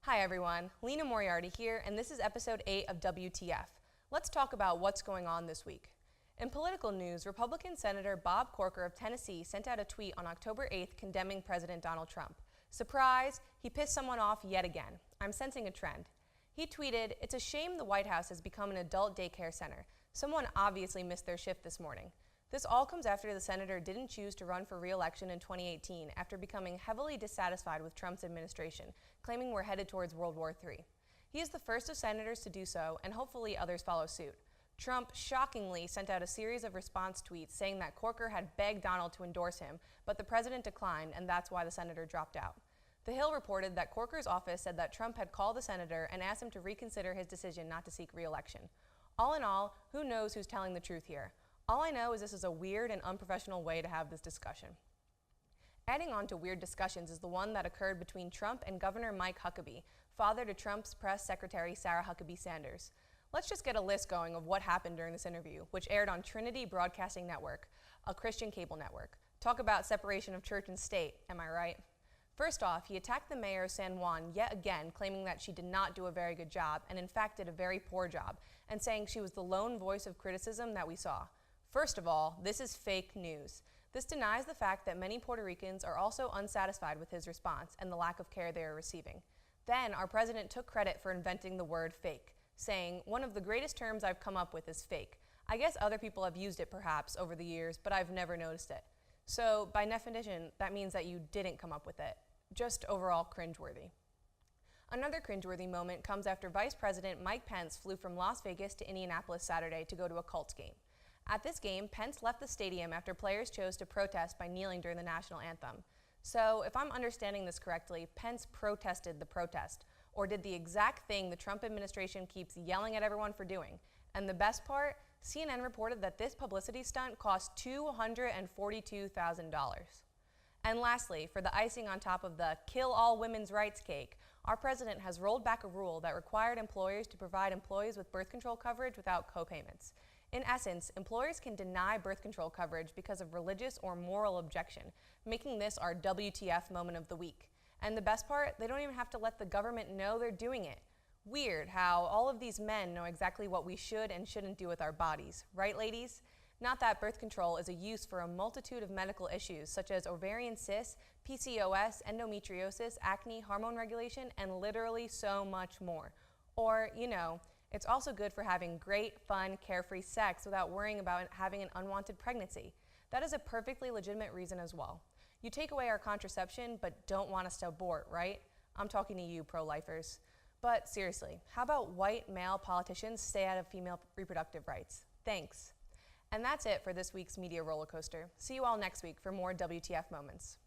Hi everyone, Lena here, and this is episode 8 of WTF. Let's talk about what's going on this week. In political news, Republican Senator Bob Corker of Tennessee sent out a tweet on October 8th condemning President Donald Trump. Surprise, he pissed someone off yet again. I'm sensing a trend. He tweeted, "It's a shame the White House has become an adult daycare center. Someone obviously missed their shift this morning." This all comes after the senator didn't choose to run for re-election in 2018 after becoming heavily dissatisfied with Trump's administration, claiming we're headed towards World War III. He is the first of senators to do so, and hopefully others follow suit. Trump shockingly sent out a series of response tweets saying that Corker had begged Donald to endorse him, but the president declined, and that's why the senator dropped out. The Hill reported that Corker's office said that Trump had called the senator and asked him to reconsider his decision not to seek re-election. All in all, who knows who's telling the truth here? All I know is this is a weird and unprofessional way to have this discussion. Adding on to weird discussions is the one that occurred between Trump and Governor Mike Huckabee, father to Trump's press secretary Sarah Huckabee Sanders. Let's just get a list going of what happened during this interview, which aired on Trinity Broadcasting Network, a Christian cable network. Talk about separation of church and state, am I right? First off, he attacked the mayor of San Juan yet again, claiming that she did not do a very good job, and in fact did a very poor job, and saying she was the lone voice of criticism that we saw. First of all, this is fake news. This denies the fact that many Puerto Ricans are also unsatisfied with his response and the lack of care they are receiving. Then, our president took credit for inventing the word fake, saying, "One of the greatest terms I've come up with is fake. I guess other people have used it perhaps over the years, but I've never noticed it." So, by definition, that means that you didn't come up with it. Just overall cringeworthy. Another cringeworthy moment comes after Vice President Mike Pence flew from Las Vegas to Indianapolis Saturday to go to a Colts game. At this game, Pence left the stadium after players chose to protest by kneeling during the national anthem. So, if I'm understanding this correctly, Pence protested the protest, or did the exact thing the Trump administration keeps yelling at everyone for doing. And the best part, CNN reported that this publicity stunt cost $242,000. And lastly, for the icing on top of the kill all women's rights cake, our president has rolled back a rule that required employers to provide employees with birth control coverage without co-payments. In essence, employers can deny birth control coverage because of religious or moral objection, making this our WTF moment of the week. And the best part, they don't even have to let the government know they're doing it. Weird how all of these men know exactly what we should and shouldn't do with our bodies, right ladies? Not that birth control is a use for a multitude of medical issues such as ovarian cysts, PCOS, endometriosis, acne, hormone regulation, and literally so much more. Or, it's also good for having great, fun, carefree sex without worrying about having an unwanted pregnancy. That is a perfectly legitimate reason as well. You take away our contraception, but don't want us to abort, right? I'm talking to you, pro-lifers. But seriously, how about white male politicians stay out of female reproductive rights? Thanks. And that's it for this week's media roller coaster. See you all next week for more WTF moments.